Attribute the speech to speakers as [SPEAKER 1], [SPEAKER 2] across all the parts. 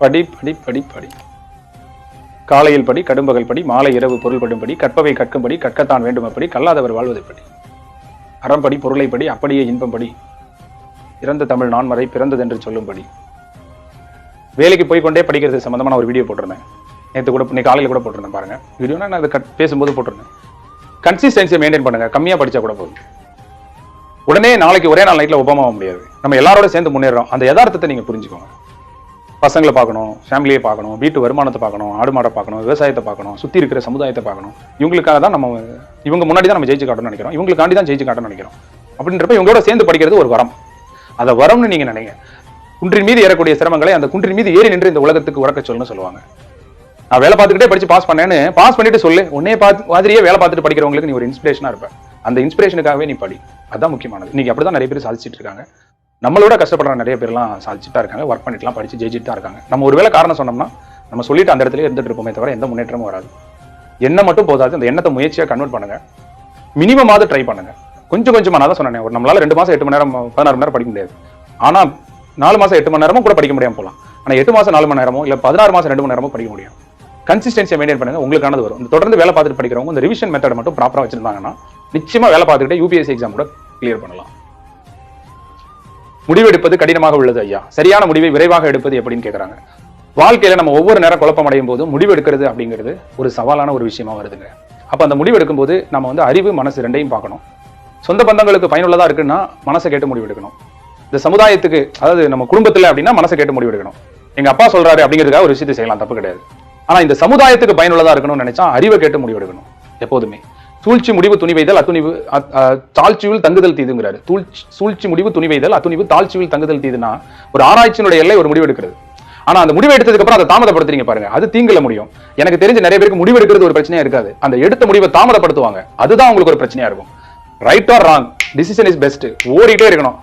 [SPEAKER 1] படி படி படி படி. காலையில் படி, கடும்பகல் படி, மாலை இரவு பொருள் படும்படி, கற்பவை கற்கும்படி, கற்கத்தான் வேண்டும் அப்படி, கல்லாதவர் வாழ்வதைப்படி. அறம்படி, பொருளைப்படி, அப்படியே இன்பம்படி, இறந்த தமிழ் நான்மறை பிறந்ததென்று சொல்லும்படி. வேலைக்கு போய்கொண்டே படிக்கிறது சம்பந்தமான ஒரு வீடியோ போட்டிருந்தேன். நேற்று கூட, இன்னைக்கு காலையில் கூட போட்டிருந்தேன் பாருங்க. வீடியோனா நான் அதை பேசும்போது போட்டிருந்தேன். கன்சிஸ்டன்சியை மெயின்டைன் பண்ணுங்க. கம்மியா படிச்சா கூட போதும். உடனே நாளைக்கு ஒரே நாள் நைட்ல ஒபாமா ஆக முடியாது. நம்ம எல்லாரோட சேர்ந்து முன்னேறோம். அந்த யதார்த்தத்தை நீங்க புரிஞ்சுக்கோங்க. பசங்களை பார்க்கணும், ஃபேமிலியை பார்க்கணும், வீட்டு வருமானத்தை பார்க்கணும், ஆடு மாடை பார்க்கணும், விவசாயத்தை பார்க்கணும், சுத்தி இருக்கிற சமுதாயத்தை பார்க்கணும். இவங்களுக்காக தான் நம்ம, இவங்க முன்னாடி தான் நம்ம ஜெயிச்சு காட்டணும்னு நினைக்கிறோம், இவங்களுக்காண்டி தான் ஜெயிச்சு காட்டணும்னு நினைக்கிறோம். அப்படின்றப்ப இவங்களோட சேர்ந்து படிக்கிறது ஒரு வரம். அதை வரம்னு நீங்க நினைங்க. குன்றின் மீது ஏறக்கூடிய சிரமங்களை அந்த குன்றின் மீது ஏறி நின்று இந்த உலகத்துக்கு உறக்க சொல்லுன்னு சொல்லுவாங்க. நான் வேலை பார்த்துக்கிட்டே படிச்சு பாஸ் பண்ணேன்னு பாஸ் பண்ணிட்டு சொல்லு. உன்னே மாதிரியே வேலை பார்த்துட்டு படிக்கிறவங்களுக்கு நீ ஒரு இன்ஸ்பிரேஷனா இருப்ப. அந்த இன்ஸ்பிரேஷனுக்காகவே நீ படி. அதுதான் முக்கியமானது. இன்னைக்கு அப்படிதான் நிறைய பேர் சாதிச்சுட்டு இருக்காங்க. நம்மளோட கஷ்டப்படுற நிறைய பேர்லாம் சாதிச்சுட்டா இருக்காங்க. ஒர்க் பண்ணிட்டுலாம் படிச்சு ஜெயிச்சுட்டு தான் இருக்காங்க. நம்ம ஒரு வேலை காரணம் சொன்னோம்னா நம்ம சொல்லிட்டு அந்த இடத்துல இருந்துட்டு இருப்போமே தவிர எந்த முன்னேற்றமும் வராது. எண்ணம் மட்டும் போதாது. அந்த எண்ணத்தை முயற்சியா கன்வெர்ட் பண்ணுங்க. மினிமமாவது ட்ரை பண்ணுங்க. கொஞ்சம் கொஞ்சமா. நான் தான் சொன்னேன், ஒரு நம்மளால 2 மாசம் 8 மணி நேரம் 16 மணி நேரம் படிக்க முடியாது. ஆனா 4 மாசம் 8 மணி நேரமும் கூட படிக்க முடியாம போகலாம். ஆனா 8 மாசம் 4 மணி நேரமோ இல்ல 16 மாசம் 2 மணி நேரமோ படிக்க முடியும். கன்சிஸ்டன்சியை மெயின்டைன் பண்ணுங்க. உங்களுக்கானது வரும். தொடர்ந்து வேலை பார்த்துட்டு படிக்கிறவங்க இந்த ரிவிஷன் மெத்தட் மட்டும் ப்ராப்பரா வச்சிருந்தாங்கன்னா நிச்சயமா வேலை பார்த்துக்கிட்டே யூபிஎஸ்சி எக்ஸாம் கூட கிளியர் பண்ணலாம். முடிவெடுப்பது கடினமாக உள்ளது ஐயா. சரியான முடிவை விரைவாக எடுப்பது எப்படின்னு கேட்கறாங்க. வாழ்க்கையில நம்ம ஒவ்வொரு நேரம் குழப்பம் அடையும் போதும் முடிவு எடுக்கிறது அப்படிங்கிறது ஒரு சவாலான ஒரு விஷயமா வருதுங்க. அப்ப அந்த முடிவு எடுக்கும் போது நம்ம வந்து அறிவு, மனசு ரெண்டையும் பார்க்கணும். சொந்த பந்தங்களுக்கு பயனுள்ளதா இருக்குன்னா மனசை கேட்டு முடிவு எடுக்கணும். இந்த சமுதாயத்துக்கு, அதாவது நம்ம குடும்பத்துல அப்படின்னா மனசை கேட்டு முடிவு எடுக்கணும். எங்க அப்பா சொல்றாரு அப்படிங்கிறதுக்காக ஒரு விஷயத்தை செய்யலாம், தப்பு கிடையாது. ஆனா இந்த சமுதாயத்துக்கு பயனுள்ளதா இருக்கணும்னு நினைச்சா அறிவை கேட்டு முடிவு எடுக்கணும் எப்போதுமே. சூழ்ச்சி முடிவு துணிவைதல், அத்துணிவு தாழ்ச்சியில் தங்குதல் தீதுங்கிறாரு. சூழ்ச்சி முடிவு துணிவைதல், அத்துணிவு தாழ்ச்சியில் தங்குதல் தீதுனா ஒரு ஆராய்ச்சியினுடைய எல்லை ஒரு முடிவு எடுக்கிறது. ஆனா அந்த முடிவு எடுத்ததுக்கு அப்புறம் அதை தாமதப்படுத்துறீங்க பாருங்க, அது தீங்குல முடியும். எனக்கு தெரிஞ்ச நிறைய பேருக்கு முடிவு எடுக்கிறது ஒரு பிரச்சனையா இருக்காது. அந்த எடுத்த முடிவை தாமதப்படுத்துவாங்க, அதுதான் உங்களுக்கு ஒரு பிரச்சனையா இருக்கும். Right or wrong, decision is best. ஓடிட்டே இருக்கணும்.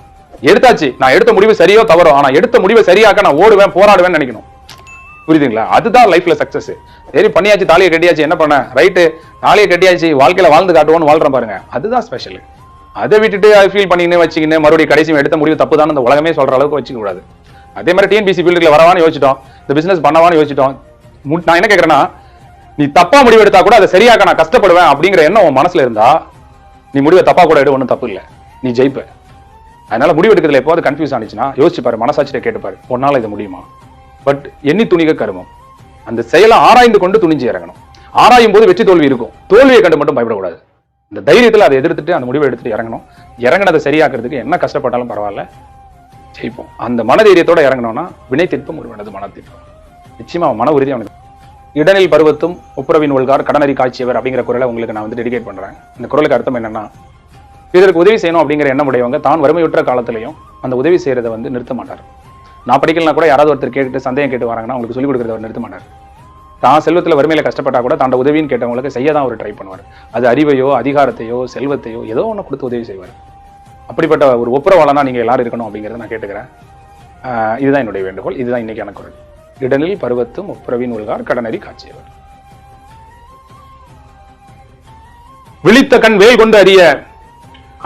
[SPEAKER 1] எடுத்தாச்சு, நான் எடுத்த முடிவு சரியோ தவறோ, ஆனா எடுத்த முடிவை சரியாக்க நான் ஓடுவேன், போராடுவேன்னு நினைக்கணும். புரியுதுங்களா? அதுதான் லைஃப்ல சக்சஸ். சரி பண்ணியாச்சு, தாலியை கட்டியாச்சு, என்ன பண்ண, ரைட்டு, தாலியை கட்டியாச்சு, வாழ்க்கையில வாழ்ந்து காட்டுவோன்னு வாழ்றேன் பாருங்க, அதுதான் ஸ்பெஷல். அதை விட்டுட்டு ஃபீல் பண்ணின்னு வச்சுக்கின்னு மறுபடியும் கடைசி எடுத்த முடிவு தப்பு தான் இந்த உலகமே சொல்ற அளவுக்கு வச்சுக்க கூடாது. அதே மாதிரி டிஎன்பிசி ஃபீல்டுல வரவான்னு யோசிச்சிட்டோம், இந்த பிசினஸ் பண்ணவான்னு யோசிச்சிட்டோம். நான் என்ன கேட்கறேன்னா, நீ தப்பா முடிவு எடுத்தா கூட அதை சரியாக்க நான் கஷ்டப்படுவேன் அப்படிங்கிற எண்ணம் உன் மனசுல இருந்தா நீ முடிவை தப்பா கூட எடு, ஒன்றும் தப்பு இல்லை, நீ ஜெயிப்ப. அதனால முடிவு எடுக்கிறதுல எப்போது கன்ஃபியூஸ் ஆனிச்சுன்னா யோசிச்சு பாரு, மனசாட்சியை கேட்டுப்பாரு, ஒன்னால இது முடியுமா. பட் எண்ணி துணிக கருமம். அந்த செயலை ஆராய்ந்து கொண்டு துணிஞ்சு இறங்கணும். ஆராயும் போது வெற்றி தோல்வி இருக்கும், தோல்வியை கண்டு மட்டும் பயப்படக்கூடாது. இந்த தைரியத்தில் அதை எதிர்த்துட்டு அந்த முடிவை எடுத்துட்டு இறங்கணும். இறங்கினதை சரியாக்குறதுக்கு என்ன கஷ்டப்பட்டாலும் பரவாயில்ல, ஜெயிப்போம். அந்த மனதைரியத்தோட இறங்கணும்னா வினை திட்பம் ஒருவனது மன திட்பம். நிச்சயமா மன உறுதி அவனுக்கு. இடனில் பருவத்தும் ஒப்புரவின் ஒழுகார் கடனறி காட்சியவர் அப்படிங்கிற குரலை உங்களுக்கு நான் வந்து டெடிகேட் பண்றேன். இந்த குரலுக்கு அர்த்தம் என்னன்னா, பிறருக்கு உதவி செய்யணும் அப்படிங்கிற எண்ணம் உடையவங்க தான் வறுமையுற்ற காலத்திலையும் அந்த உதவி செய்யறதை வந்து நிறுத்த மாட்டார். நான் படிக்கலாம் கூட யாராவது ஒருத்தர் கேட்டு சந்தேகம் கேட்டு வராங்கன்னா அவங்களுக்கு சொல்லிக் கொடுக்கறத அவர் நிறுத்த மாட்டார். தான் செல்வத்தில் வறுமையில கஷ்டப்பட்டா கூட தாண்ட உதவின்னு கேட்டவங்களுக்கு செய்ய தான் அவர் ட்ரை பண்ணுவார். அது அறிவையோ அதிகாரத்தையோ செல்வத்தையோ ஏதோ ஒன்று கொடுத்து உதவி செய்வார். அப்படிப்பட்ட ஒரு ஒப்புரவாளனா நீங்க எல்லாரும் இருக்கணும் அப்படிங்கிறத நான் கேட்டுக்கிறேன். இதுதான் என்னுடைய வேண்டுகோள். இதுதான் இன்னைக்கான குரல். இடனில் பருவத்தும் ஒப்புரவின் ஒழுகார் கடனறி காட்சியவர். விழித்த கண் வேல் கொண்டு அறிய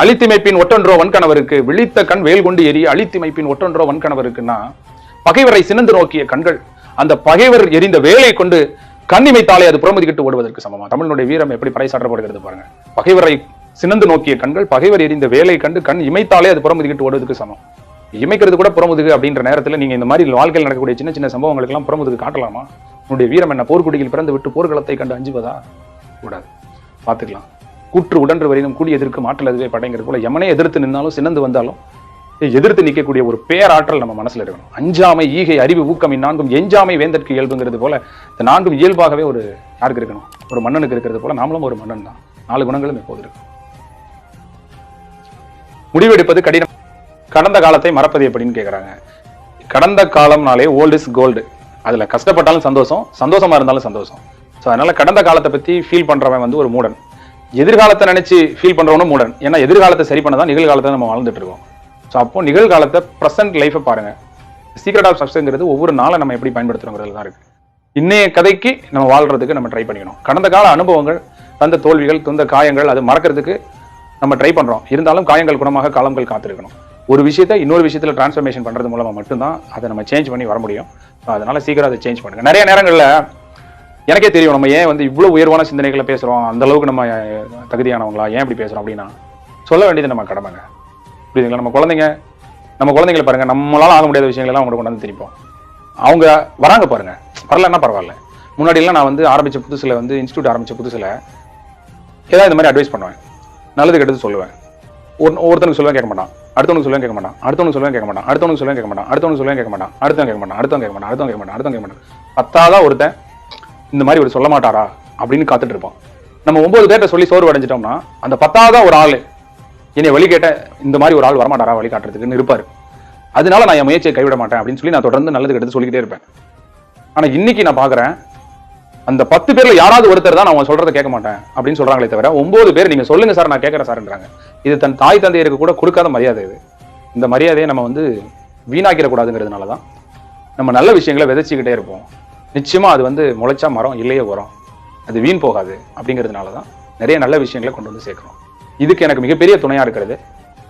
[SPEAKER 1] அழித்திமைப்பின் ஒற்றொன்றோ வன்கணவருக்கு. விழித்த கண் வேல் கொண்டு எரிய அழித்திமைப்பின் ஒற்றொன்றோ வன்கணவருக்குன்னா, பகைவரை சினந்து நோக்கிய கண்கள் அந்த பகைவர் எரிந்த வேலை கொண்டு கண்ணிமைத்தாலே அது புறமுதுகிட்டு ஓடுவதற்கு சமமா. தமிழனுடைய வீரம் எப்படி பறைசாற்றப்படுகிறது பாருங்க. பகைவரை சினந்து நோக்கிய கண்கள் பகைவர் எரிந்த வேலை கண்டு கண் இமைத்தாலே அது புறமுதுகிட்டு ஓடுவதற்கு சமம். இமைக்கிறது கூட புறமுதுகு அப்படின்ற நேரத்தில் நீங்க இந்த மாதிரி வாழ்க்கையில் நடக்கக்கூடிய சின்ன சின்ன சம்பவங்களுக்கு எல்லாம் புறமுதுகு காட்டலாமா? உன்னுடைய வீரம் என்ன? போர்க்குடியில் பிறந்து விட்டு போர்க்களத்தை கண்டு அஞ்சுவதா? கூடாது. பார்த்துக்கலாம். கூற்று உடன்று வரையும் கூடி எதிர்க்கும் ஆற்றல் அதுவே படைங்கிறது போல யமனே எதிர்த்து நின்னாலும் சினந்து வந்தாலும் எதிர்த்து நிற்கக்கூடிய ஒரு பேராற்றல் நம்ம மனசுல இருக்கணும். அஞ்சாமை, ஈகை, அறிவு, ஊக்கம் இந்நான்கும் எஞ்சாமை வேந்தற்கு இயல்புங்கிறது போல இந்த நான்கும் இயல்பாகவே ஒரு யாருக்கு இருக்கணும்? ஒரு மன்னனுக்கு இருக்கிறது போல நாமளும் ஒரு மன்னன் தான். 4 குணங்களும் எப்போது இருக்கும். முடிவெடுப்பது கடினம். கடந்த காலத்தை மறப்பது எப்படின்னு கேட்கறாங்க. கடந்த காலம்னாலே ஓல்ட் இஸ் கோல்டு. அதுல கஷ்டப்பட்டாலும் சந்தோஷம், சந்தோஷமா இருந்தாலும் சந்தோஷம். ஸோ அதனால கடந்த காலத்தை பத்தி ஃபீல் பண்றவன் வந்து ஒரு மூடன். எதிர்காலத்தை நினைச்சு ஃபீல் பண்றவனும் மூடன். ஏன்னா எதிர்காலத்தை சரி பண்ணதான் நிகழ்காலத்தை நம்ம வாழ்ந்துட்டு இருக்கோம். ஸோ அப்போ நிகழ்காலத்தை ப்ரெசென்ட் லைஃபை பாருங்க. சீக்ரெட் ஆஃப் சக்சஸ்ங்கிறது ஒவ்வொரு நாளை நம்ம எப்படி பயன்படுத்துறோங்கிறது தான் இருக்கு. இன்னைய கதைக்கு நம்ம வாழ்றதுக்கு நம்ம ட்ரை பண்ணிக்கணும். கடந்த கால அனுபவங்கள், தந்த தோல்விகள், தந்த காயங்கள், அது மறக்கிறதுக்கு நம்ம ட்ரை பண்றோம். இருந்தாலும் காயங்கள் குணமாக காலங்கள் காத்திருக்கணும். ஒரு விஷயத்தை இன்னொரு விஷயத்துல டிரான்ஸ்ஃபர்மேஷன் பண்றது மூலமா மட்டும்தான் அதை நம்ம சேஞ்ச் பண்ணி வர முடியும். அதனால சீக்கிரம் அதை சேஞ்ச் பண்ணுங்க. நிறைய நேரங்கள்ல எனக்கே தெரியும் நம்ம ஏன் வந்து இவ்வளவு உயர்வான சிந்தனைகளை பேசுறோம், அந்த அளவுக்கு நம்ம தகுதியானவங்களா, ஏன் இப்படி பேசுறோம் அப்படின்னா சொல்ல வேண்டியது நம்ம கடமைங்க. புரியுதுங்களா? நம்ம குழந்தைங்களை பாருங்க, நம்மளால ஆக முடியாத விஷயங்கள் எல்லாம் அவங்க கொண்டு வந்து திணிப்போம். அவங்க வராங்க பாருங்க, வரலன்னா பரவாயில்ல. முன்னாடி எல்லாம் நான் வந்து ஆரம்பிச்ச புதுசுல வந்து இன்ஸ்டியூட் ஆரம்பிச்ச புதுசுல ஏதாவது இந்த மாதிரி அட்வைஸ் பண்ணுவேன், நல்லது கெட்டது சொல்லுவேன். ஒருத்தனுக்கு சொல்லுவேன் கேட்க மாட்டான், அடுத்தவனுக்கு சொல்லுவேன் கேட்க மாட்டான், அடுத்தவனுக்கு சொல்லுவேன் கேட்க மாட்டான், அடுத்தவனுக்கு சொல்லுவேன் கேட்க மாட்டான், அடுத்தவனுக்கு சொல்லுவேன் கேட்க மாட்டான், அடுத்தவன் கேட்க மாட்டான், அடுத்தவன் கேட்க மாட்டான், அடுத்தவன் கேட்க மாட்டான், அடுத்தவன் கேட்க மாட்டான். பத்தாதான் ஒருத்தன் இந்த மாதிரி ஒரு சொல்ல மாட்டாரா அப்படின்னு காத்துட்டு இருப்பான். நம்ம 9 பேர்ட்ட சொல்லி சோர்வு அடைஞ்சிட்டோம்னா அந்த 10ஆவதா ஒரு ஆளு என்னை வழி கேட்ட இந்த மாதிரி ஒரு ஆள் வரமாட்டாரா வழி காட்டுறதுக்குன்னு இருப்பாரு. அதனால நான் என் முயற்சியை கைவிட மாட்டேன் அப்படின்னு சொல்லி நான் தொடர்ந்து நல்லது கெட்டது சொல்லிக்கிட்டே இருப்பேன். ஆனா இன்னைக்கு நான் பாக்குறேன், அந்த 10 பேர்ல யாராவது ஒருத்தர் தான் நான் சொல்றதை கேட்க மாட்டேன் அப்படின்னு சொல்றாங்களே தவிர 9 பேர் நீங்க சொல்லுங்க சார் நான் கேட்கறேன் சார்ன்றாங்க. இது தன் தாய் தந்தையருக்கு கூட கொடுக்காத மரியாதை. இது இந்த மரியாதையை நம்ம வந்து வீணாக்கிடக்கூடாதுங்கிறதுனாலதான் நம்ம நல்ல விஷயங்களை விதைச்சிக்கிட்டே இருப்போம். நிச்சயமா அது வந்து முளைச்சா மரம் இல்லையே வரும், அது வீண் போகாது. அப்படிங்கிறதுனாலதான் நிறைய நல்ல விஷயங்களை கொண்டு வந்து சேர்க்கிறோம். இதுக்கு எனக்கு மிகப்பெரிய துணையா இருக்கிறது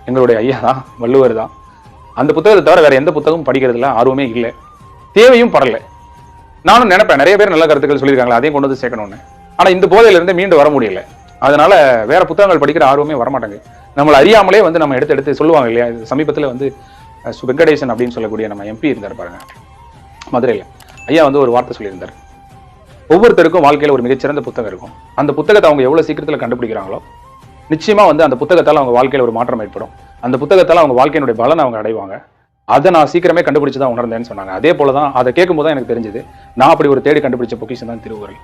[SPEAKER 1] எங்களுடைய ஐயா தான், வள்ளுவர் தான். அந்த புத்தகத்தை தவிர வேற எந்த புத்தகமும் படிக்கிறதுல ஆர்வமே இல்லை, தேவையும் படலை. நானும் நினைப்பேன் நிறைய பேர் நல்ல கருத்துக்கள் சொல்லியிருக்காங்களா அதையும் கொண்டு வந்து சேர்க்கணும்னு. ஆனா இந்த போதையில இருந்து மீண்டு வர முடியல. அதனால வேற புத்தகங்கள் படிக்கிற ஆர்வமே வரமாட்டாங்க. நம்மளை அறியாமலே வந்து நம்ம எடுத்து சொல்லுவாங்க இல்லையா. சமீபத்தில் வந்து வெங்கடேசன் அப்படின்னு சொல்லக்கூடிய நம்ம எம்பி இருந்தார் பாருங்க மதுரையில். ஐயா வந்து ஒரு வார்த்தை சொல்லியிருந்தார், ஒவ்வொருத்தருக்கும் வாழ்க்கையில ஒரு மிகச்சிறந்த புத்தகம் இருக்கும். அந்த புத்தகத்தை அவங்க எவ்வளவு சீக்கிரத்தில் கண்டுபிடிக்கிறாங்களோ நிச்சயமா வந்து அந்த புத்தகத்தால் அவங்க வாழ்க்கையில ஒரு மாற்றம் ஏற்படும். அந்த புத்தகத்தால் அவங்க வாழ்க்கையினுடைய பலனை அவங்க அடைவாங்க. அதை நான் சீக்கிரமே கண்டுபிடிச்சு தான் உணர்ந்தேன்னு சொன்னாங்க. அதே போலதான் அதை கேட்கும்போது தான் எனக்கு தெரிஞ்சது, நான் அப்படி ஒரு தேடி கண்டுபிடிச்ச பொக்கிஷன் தான் திருக்குறள்.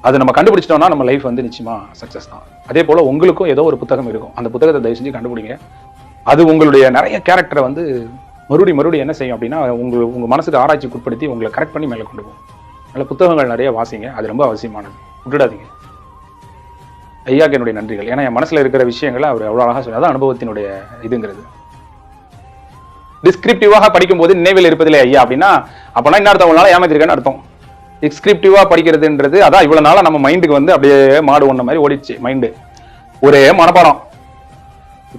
[SPEAKER 1] அதை நம்ம கண்டுபிடிச்சிட்டோம்னா நம்ம லைஃப் வந்து நிச்சயமா சக்சஸ் தான். அதே போல உங்களுக்கும் ஏதோ ஒரு புத்தகம் இருக்கும், அந்த புத்தகத்தை தயவு செஞ்சு கண்டுபிடிங்க. அது உங்களுடைய நிறைய கேரக்டரை வந்து மறுபடியும் என்ன செய்யும் அப்படின்னா உங்க மனசுக்கு ஆராய்ச்சிக்கு உட்படுத்தி உங்களை கரெக்ட் பண்ணி மேலே கொண்டு போகும். நல்ல புத்தகங்கள் நிறைய வாசிங்க, அது ரொம்ப அவசியமானது, விட்டுடாதீங்க. ஐயாக்கு என்னுடைய நன்றிகள். ஏன்னா என் மனசுல இருக்கிற விஷயங்களை அவர் எவ்வளவு அழகா சொன்னார். அதான் அனுபவத்தினுடைய இதுங்கிறது. டிஸ்கிரிப்டிவாக படிக்கும் போது நினைவில் இருப்பதில்லை ஐயா அப்படின்னா அப்பனா என்ன அர்த்தம், உங்களால ஏமாத்திருக்கேன்னு அர்த்தம். டிஸ்கிரிப்டிவா படிக்கிறதுன்றது அதான் இவ்வளவு நாளா நம்ம மைண்டுக்கு வந்து அப்படியே மாடு ஒண்ண மாதிரி ஓடிச்சு. மைண்டு ஒரே மனப்பாடம்,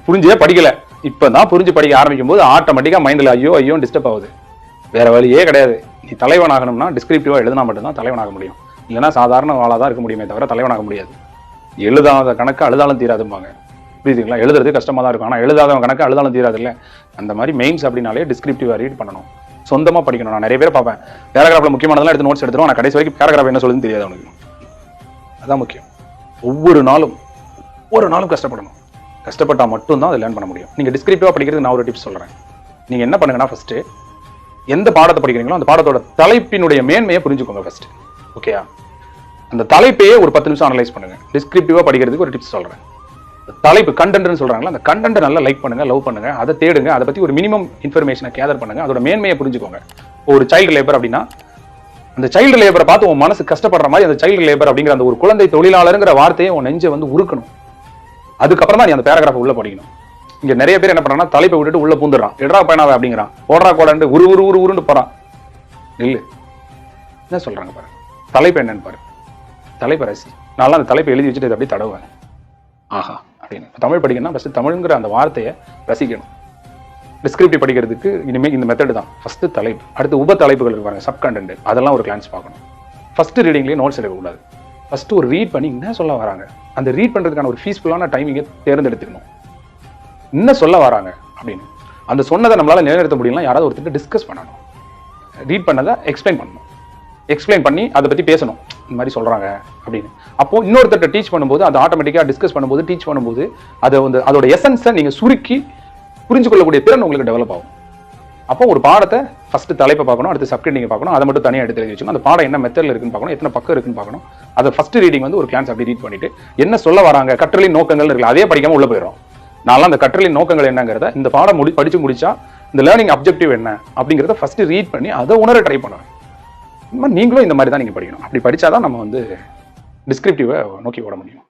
[SPEAKER 1] புரிஞ்சே படிக்கல. இப்பதான் புரிஞ்சு படிக்க ஆரம்பிக்கும் போது ஆட்டோமேட்டிக்கா மைண்ட்ல ஐயோ டிஸ்டர்ப் ஆகுது. வேற வழியே கிடையாது. நீ தலைவன் ஆகணும்னா டிஸ்கிரிப்டிவா எழுதினா மட்டும்தான் தலைவனாக முடியும். இல்லைன்னா சாதாரண ஆளா தான் இருக்க முடியுமே தவிர தலைவனாக முடியாது. எழுதாத கணக்கு அழுதாலும் தீராதும்பாங்க, புரியுதுங்களா? எழுதுறது கஷ்டமா தான் இருக்கும், ஆனா எழுதாதவன் கணக்கு அழுதாலும் தீராது இல்ல. அந்த மாதிரி மெயின்ஸ் அப்படின்னாலே டிஸ்கிரிப்டிவா ரீட் பண்ணணும், சொந்தமா படிக்கணும். நான் நிறைய பேர் பார்ப்பேன், பேராகிராஃப்ல முக்கியமானதெல்லாம் எடுத்து நோட்ஸ் எடுத்துருவோம், நான் கடைசி வரைக்கும் பேராகிராஃப் என்ன சொல்லுதுன்னு தெரியாது அவனுக்கு. அதான் முக்கியம். ஒவ்வொரு நாளும் கஷ்டப்படணும். கஷ்டப்பட்டா மட்டும்தான் அதை லேர்ன் பண்ண முடியும். நீங்க டிஸ்கிரிப்டிவா படிக்கிறது நான் ஒரு டிப்ஸ் சொல்றேன். நீங்க என்ன பண்ணுங்கன்னா ஃபர்ஸ்ட் எந்த பாடத்தை படிக்கிறீங்களோ அந்த பாடத்தோட தலைப்பினுடைய மேன்மையை புரிஞ்சுக்கோங்க ஃபர்ஸ்ட். ஓகேயா? அந்த தலைப்பையே ஒரு 10 நிமிஷம் அனலைஸ் பண்ணுங்க. டிஸ்கிரிப்டிவா படிக்கிறதுக்கு ஒரு டிப்ஸ் சொல்றேன். தலைப்பு கண்டென்ட்னு சொல்றாங்களா, அந்த கண்டென்ட் நல்லா லைக் பண்ணுங்க, லவ் பண்ணுங்க, அதை தேடுங்க, அதை பத்தி ஒரு மினிமம் இன்ஃபர்மேஷனை கேதர் பண்ணுங்க, அதோட மேன்மையை புரிஞ்சுக்கோங்க. ஒரு சைல்டு லேபர் அப்படின்னா அந்த சைல்டு லேபரை பார்த்து உன் மனசு கஷ்டப்படுற மாதிரி அந்த சைல்டு லேபர் அப்படிங்கிற அந்த ஒரு குழந்தை தொழிலாளருங்கிற வார்த்தையை உன் நெஞ்சை வந்து உருக்கணும். அதுக்கப்புறம் தான் நீ அந்த பேராகிராஃப் உள்ள படிக்கணும். இங்க நிறைய பேர் என்ன பண்றாங்கன்னா தலைப்பை விட்டுட்டு உள்ள பூந்துடுறான், எட்ரா பயனாவே அப்படிங்கிறான், ஓடுறா கோடண்டு உருண்டு போறான். இல்ல என்ன சொல்றாங்க பாரு, தலைப்பு என்னன்னு பாரு, தலைப்பு ரசி. நான் அந்த தலைப்பை எழுதி வச்சுட்டு அப்படியே தடவுவேன், ஆஹா அப்படின்னு. தமிழ் படிக்கணும்னா ஃபர்ஸ்ட் தமிழ்ங்கிற அந்த வார்த்தையை ரசிக்கணும். டிஸ்கிரிப்டிவ் படிக்கிறதுக்கு இனிமேல் இந்த மெத்தட் தான். ஃபர்ஸ்ட் தலைப்பு, அடுத்து உப தலைப்புகள் இருப்பாங்க, சப் கண்டென்ட், அதெல்லாம் ஒரு கிளான்ஸ் பார்க்கணும். ஃபர்ஸ்ட் ரீடிங்லேயே நோட்ஸ் எடுக்கக்கூடாது. ஃபர்ஸ்ட் ஒரு ரீட் பண்ணி என்ன சொல்ல வராங்க, அந்த ரீட் பண்றதுக்கான ஒரு பீஸ்ஃபுல்லான டைமிங்கை தேர்ந்தெடுத்துக்கணும். என்ன சொல்ல வராங்க அப்படின்னு அந்த சொன்னதை நம்மளால நிலைநிறுத்த முடியலாம். யாராவது ஒருத்தர் டிஸ்கஸ் பண்ணணும், ரீட் பண்ணதை எக்ஸ்பிளைன் பண்ணணும், எக்ஸ்பிளைன் பண்ணி அதை பத்தி பேசணும், இந்த மாதிரி சொல்றாங்க அப்படின்னு. அப்போ இன்னொருத்தர் டீச் பண்ணும்போது அதை ஆட்டோமேட்டிக்கா டிஸ்கஸ் பண்ணும்போது டீச் பண்ணும்போது அதை வந்து அதோட எசன்ஸை நீங்க சுருக்கி புரிஞ்சு கொள்ளக்கூடிய திறன் உங்களுக்கு டெவலப் ஆகும். அப்போ ஒரு பாடத்தை ஃபர்ஸ்ட் தலைப்பை பார்க்கணும், அடுத்து சப்கெண்டிங் பார்க்கணும், அதை மட்டும் தனியாக எடுத்து எழுதி வச்சுக்கணும். அந்த பாடம் என்ன மெத்தட்ல இருக்குன்னு பார்க்கணும், எத்தனை பக்கம் இருக்குன்னு பார்க்கணும். அதை ஃபர்ஸ்ட் ரீடிங் வந்து ஒரு கிளான்ஸ் அப்படி ரீட் பண்ணிட்டு என்ன சொல்ல வராங்க, கற்றலின் நோக்கங்கள் இருக்குல்ல, அதே படிக்காம உள்ள போயிடும். நான்லாம் அந்த கற்றலின் நோக்கங்கள் என்னங்கிறத இந்த பாடம் படிச்சு முடிச்சா இந்த லேர்னிங் அப்ஜெக்டிவ் என்ன அப்படிங்கிறத ஃபர்ஸ்ட் ரீட் பண்ணி அதை உணர ட்ரை பண்ணுவேன். நீங்களும் இந்த மாதிரி தான் நீங்க படிக்கணும். அப்படி படிச்சாதான் நம்ம வந்து டிஸ்கிரிப்டிவை நோக்கி ஓட முடியும்.